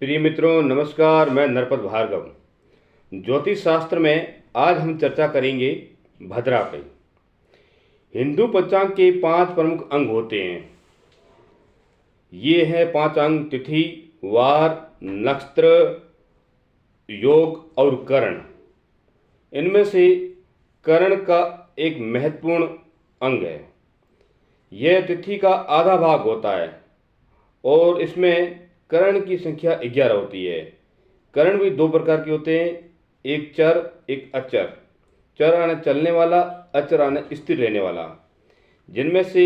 प्रिय मित्रों, नमस्कार। मैं नरपत भार्गव। ज्योतिष शास्त्र में आज हम चर्चा करेंगे भद्रा की। हिंदू पंचांग के 5 प्रमुख अंग होते हैं। ये हैं 5 अंग: तिथि, वार, नक्षत्र, योग और करण। इनमें से करण का एक महत्वपूर्ण अंग है। यह तिथि का आधा भाग होता है और इसमें करण की संख्या 11 होती है। करण भी 2 प्रकार के होते हैं, एक चर एक अचर। चर आने चलने वाला, अचर आने स्थिर रहने वाला। जिनमें से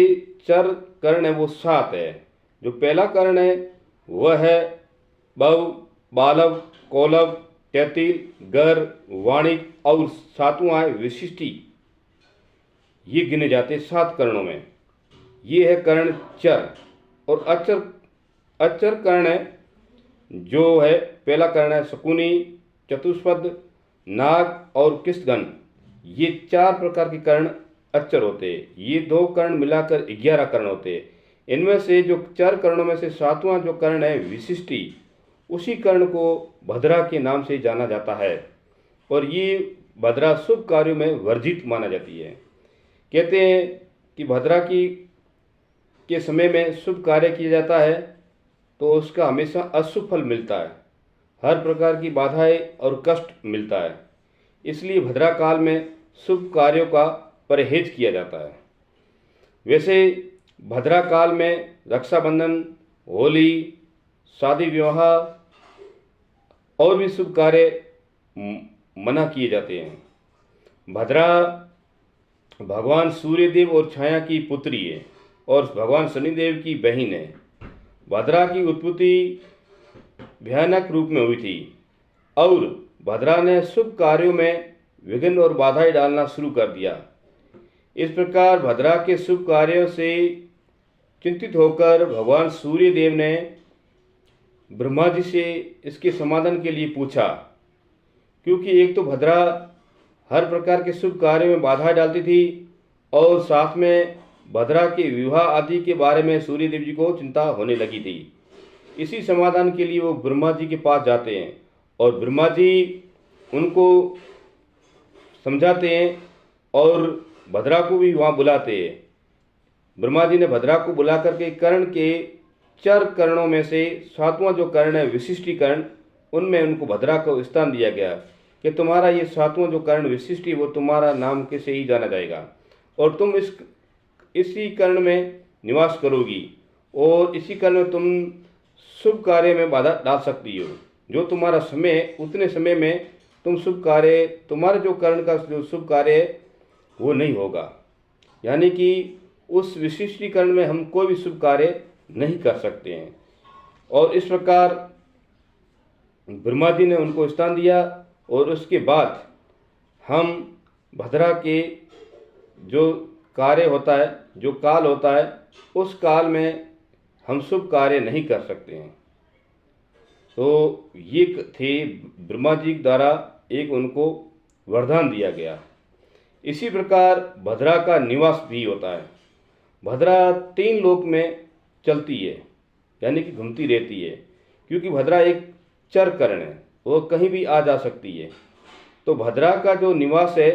चर करण है वो 7 है। जो पहला करण है वह है बव, बालव, कोलव, तैतिल, गर, वाणिक और 7वां है विशिष्टि। ये गिने जाते 7 करणों में। ये है कर्ण चर। और अचर अचर कर्ण है जो है पहला कर्ण है शकुनी, चतुष्पद, नाग और किस्तगण। ये 4 प्रकार के कर्ण अचर होते हैं। ये 2 कर्ण मिलाकर 11 कर्ण होते हैं। इनमें से जो 4 कर्णों में से 7वां जो कर्ण है विशिष्टि, उसी कर्ण को भद्रा के नाम से जाना जाता है। और ये भद्रा शुभ कार्यों में वर्जित माना जाती है। कहते हैं कि भद्रा की के समय में शुभ कार्य किया जाता है तो उसका हमेशा अशुभ फल मिलता है। हर प्रकार की बाधाएं और कष्ट मिलता है। इसलिए भद्रा काल में शुभ कार्यों का परहेज किया जाता है। वैसे भद्रा काल में रक्षाबंधन, होली, शादी विवाह और भी शुभ कार्य मना किए जाते हैं। भद्रा भगवान सूर्यदेव और छाया की पुत्री है और भगवान शनिदेव की बहन है। भद्रा की उत्पत्ति भयानक रूप में हुई थी और भद्रा ने शुभ कार्यों में विघ्न और बाधाएं डालना शुरू कर दिया। इस प्रकार भद्रा के शुभ कार्यों से चिंतित होकर भगवान सूर्यदेव ने ब्रह्मा जी से इसके समाधान के लिए पूछा। क्योंकि एक तो भद्रा हर प्रकार के शुभ कार्यों में बाधाएं डालती थी और साथ में भद्रा के विवाह आदि के बारे में सूर्यदेव जी को चिंता होने लगी थी। इसी समाधान के लिए वो ब्रह्मा जी के पास जाते हैं और ब्रह्मा जी उनको समझाते हैं और भद्रा को भी वहाँ बुलाते हैं। ब्रह्मा जी ने भद्रा को बुला करके कर्ण के 4 कर्णों में से 7वां जो कर्ण है विशिष्टि कर्ण, उनमें उनको भद्रा को स्थान दिया गया कि तुम्हारा ये 7वां जो कर्ण विशिष्टि वो तुम्हारा नाम के से ही जाना जाएगा और तुम इसी कर्ण में निवास करोगी और इसी कर्ण में तुम शुभ कार्य में बाधा डाल सकती हो। जो तुम्हारा समय, उतने समय में तुम शुभ कार्य, तुम्हारे जो कर्ण का जो शुभ कार्य है वो नहीं होगा। यानी कि उस विशिष्टीकरण में हम कोई भी शुभ कार्य नहीं कर सकते हैं। और इस प्रकार ब्रह्मा जी ने उनको स्थान दिया और उसके बाद हम भद्रा के जो कार्य होता है, जो काल होता है, उस काल में हम शुभ कार्य नहीं कर सकते हैं। तो ये थे ब्रह्मा जी द्वारा एक उनको वरदान दिया गया। इसी प्रकार भद्रा का निवास भी होता है। भद्रा 3 लोक में चलती है, यानी कि घूमती रहती है। क्योंकि भद्रा एक चर कर्ण है, वो कहीं भी आ जा सकती है। तो भद्रा का जो निवास है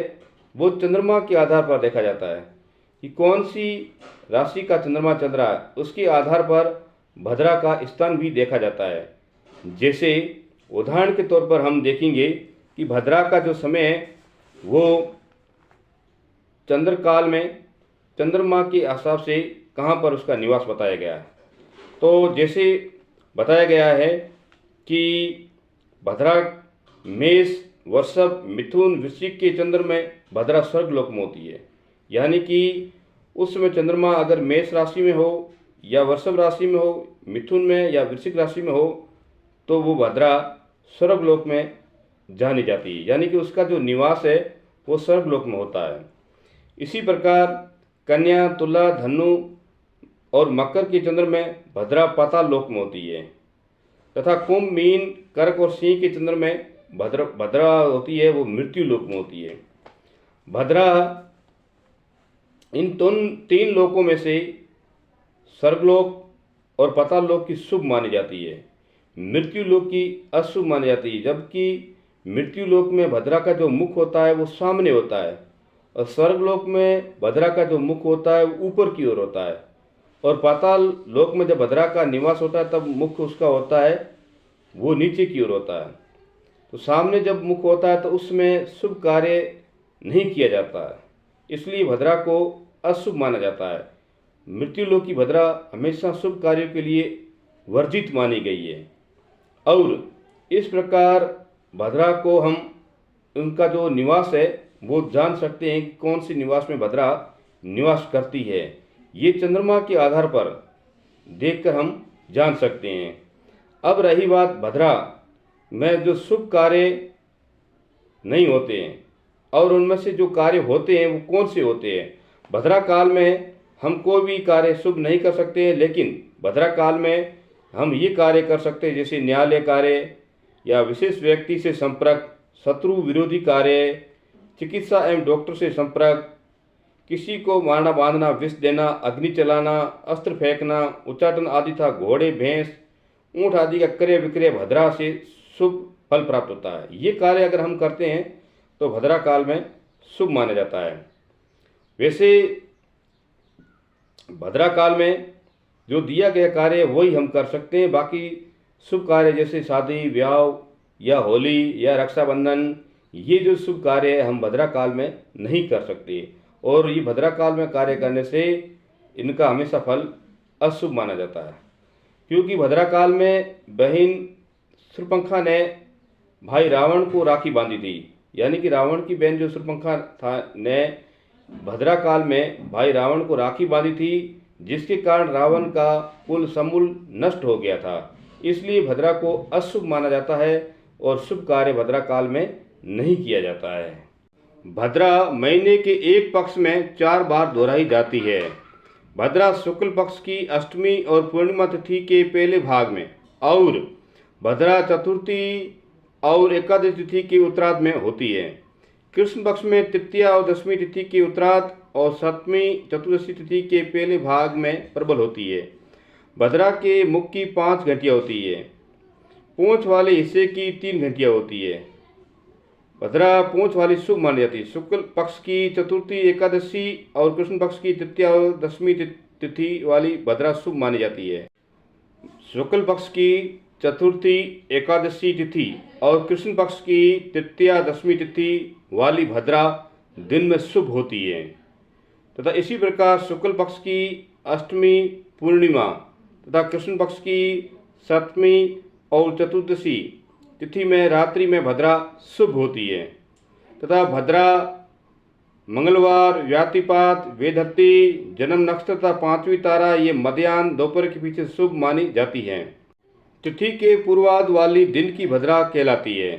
वो चंद्रमा के आधार पर देखा जाता है कि कौन सी राशि का चंद्रमा चल रहा है, उसके आधार पर भद्रा का स्थान भी देखा जाता है। जैसे उदाहरण के तौर पर हम देखेंगे कि भद्रा का जो समय है वो चंद्रकाल में चंद्रमा के हिसाब से कहाँ पर उसका निवास बताया गया है। तो जैसे बताया गया है कि भद्रा मेष, वृषभ, मिथुन, वृश्चिक के चंद्र में भद्रा स्वर्गलोक में होती है। यानी कि उस समय चंद्रमा अगर मेष राशि में हो या वृषभ राशि में हो, मिथुन में या वृश्चिक राशि में हो, तो वो भद्रा स्वर्गलोक में जानी जाती है। यानी कि उसका जो निवास है वो स्वर्गलोक में होता है। इसी प्रकार कन्या, तुला, धनु और मकर के चंद्र में भद्रा पाताल लोक में होती है तथा कुंभ, मीन, कर्क और सिंह के चंद्र में भद्रा होती है, वो मृत्यु लोक में होती है। भद्रा इन 3 लोकों में से स्वर्गलोक और पाताल लोक की शुभ मानी जाती है। मृत्यु लोक की अशुभ मानी जाती है, जबकि मृत्यु लोक में भद्रा का जो मुख होता है वो सामने होता है, और स्वर्ग लोक में भद्रा का जो मुख होता है वो ऊपर की ओर होता है, और पाताल लोक में जब भद्रा का निवास होता है तब मुख उसका होता है वो नीचे की ओर होता है। तो सामने जब मुख होता है तो उसमें शुभ कार्य नहीं किया जाता है, इसलिए भद्रा को अशुभ माना जाता है। मृत्यु लोक की भद्रा हमेशा शुभ कार्यों के लिए वर्जित मानी गई है, और इस प्रकार भद्रा को हम उनका जो निवास है वो जान सकते हैं कि कौन सी निवास में भद्रा निवास करती है। ये चंद्रमा के आधार पर देखकर हम जान सकते हैं। अब रही बात भद्रा में जो शुभ कार्य नहीं होते हैं और उनमें से जो कार्य होते हैं वो कौन से होते हैं। भद्रा काल में हम कोई भी कार्य शुभ नहीं कर सकते हैं, लेकिन भद्रा काल में हम ये कार्य कर सकते हैं जैसे न्यायालय कार्य या विशेष व्यक्ति से संपर्क, शत्रु विरोधी कार्य, चिकित्सा एवं डॉक्टर से संपर्क, किसी को मारना बांधना, विष देना, अग्नि चलाना, अस्त्र फेंकना, उच्चाटन आदि था घोड़े, भैंस, ऊँट आदि का क्रय विक्रय भद्रा से शुभ फल प्राप्त होता है। ये कार्य अगर हम करते हैं तो भद्रा काल में शुभ माना जाता है। वैसे भद्रा काल में जो दिया गया कार्य वही हम कर सकते हैं, बाकी शुभ कार्य जैसे शादी ब्याह या होली या रक्षाबंधन, ये जो शुभ कार्य है हम भद्रा काल में नहीं कर सकते, और ये भद्रा काल में कार्य करने से इनका हमेशा फल अशुभ माना जाता है। क्योंकि भद्रा काल में बहन शूर्पणखा ने भाई रावण को राखी बांधी थी, यानी कि रावण की बहन जो शूर्पणखा था ने भद्रा काल में भाई रावण को राखी बांधी थी, जिसके कारण रावण का कुल समूल नष्ट हो गया था। इसलिए भद्रा को अशुभ माना जाता है और शुभ कार्य भद्रा काल में नहीं किया जाता है। भद्रा महीने के एक पक्ष में 4 बार दोहराई जाती है। भद्रा शुक्ल पक्ष की अष्टमी और पूर्णिमा तिथि के पहले भाग में, और भद्रा चतुर्थी और एकादश तिथि के उत्तरार्ध में होती है। कृष्ण पक्ष में तृतीया और दशमी तिथि के उत्तरार्ध और सप्तमी चतुर्दशी तिथि के पहले भाग में प्रबल होती है। भद्रा के मुख की 5 घंटियाँ होती है, पूंछ वाले हिस्से की 3 घंटियाँ होती है। भद्रा पूंछ वाली शुभ मानी जाती है। शुक्ल पक्ष की चतुर्थी, एकादशी और कृष्ण पक्ष की तृतीया और दशमी तिथि वाली भद्रा शुभ मानी जाती है। शुक्ल पक्ष की चतुर्थी, एकादशी तिथि और कृष्ण पक्ष की तृतीया दशमी तिथि वाली भद्रा दिन में शुभ होती है, तथा इसी प्रकार शुक्ल पक्ष की अष्टमी, पूर्णिमा तथा कृष्ण पक्ष की सप्तमी और चतुर्दशी तिथि में रात्रि में भद्रा शुभ होती है, तथा भद्रा मंगलवार, व्यातिपात, वेदहत्ती, जन्म नक्षत्र तथा 5वीं तारा ये मध्याह्न दोपहर के पीछे शुभ मानी जाती हैं। तिथि के पूर्वार्ध वाली दिन की भद्रा कहलाती है।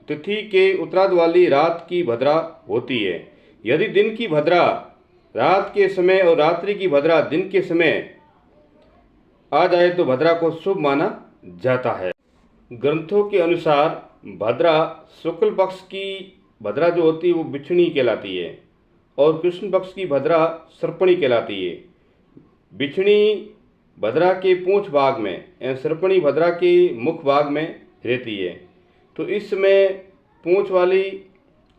तिथि के उत्तरार्ध वाली रात की भद्रा होती है। यदि दिन की भद्रा रात के समय और रात्रि की भद्रा दिन के समय आ जाए तो भद्रा को शुभ माना जाता है। ग्रंथों के अनुसार भद्रा शुक्ल पक्ष की भद्रा जो होती है वो बिछनी कहलाती है, और कृष्ण पक्ष की भद्रा सर्पणी कहलाती है। बिछनी भद्रा के पूंछ भाग में एवं सर्पणी भद्रा के मुख भाग में रहती है। तो इस समय पूंछ वाली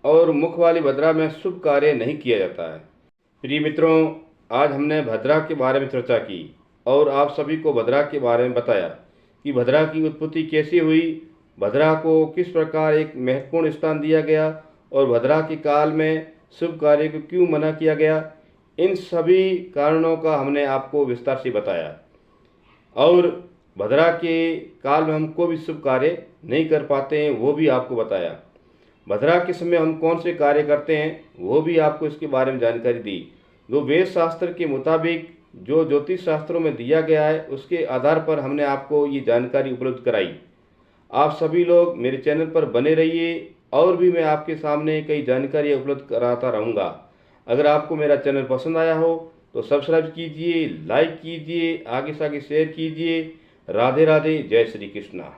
और मुख वाली भद्रा में शुभ कार्य नहीं किया जाता है। प्रिय मित्रों, आज हमने भद्रा के बारे में चर्चा की और आप सभी को भद्रा के बारे में बताया कि भद्रा की उत्पत्ति कैसे हुई, भद्रा को किस प्रकार एक महत्वपूर्ण स्थान दिया गया और भद्रा के काल में शुभ कार्य को क्यों मना किया गया। इन सभी कारणों का हमने आपको विस्तार से बताया, और भद्रा के काल में हम कोई भी शुभ कार्य नहीं कर पाते हैं वो भी आपको बताया। भद्रा के समय हम कौन से कार्य करते हैं वो भी आपको इसके बारे में जानकारी दी। जो वेद शास्त्र के मुताबिक जो ज्योतिष शास्त्रों में दिया गया है उसके आधार पर हमने आपको ये जानकारी उपलब्ध कराई। आप सभी लोग मेरे चैनल पर बने रहिए, और भी मैं आपके सामने कई जानकारियाँ उपलब्ध कराता रहूँगा। अगर आपको मेरा चैनल पसंद आया हो तो सब्सक्राइब कीजिए, लाइक कीजिए, आगे से आगे शेयर कीजिए। राधे राधे, जय श्री कृष्णा।